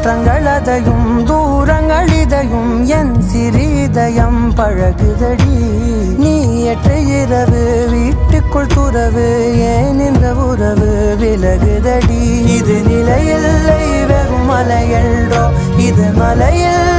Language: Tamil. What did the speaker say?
மாற்றங்களதையும் தூரங்களிதையும் என் சிறிதயம் பழகுதடி. நீ ஏற்ற இரவு வீட்டுக்குள் துறவு ஏன் இந்த உறவு விலகுதடி. இது நிலையில்லை வெறும் மலையல்டோ, இது மலையில்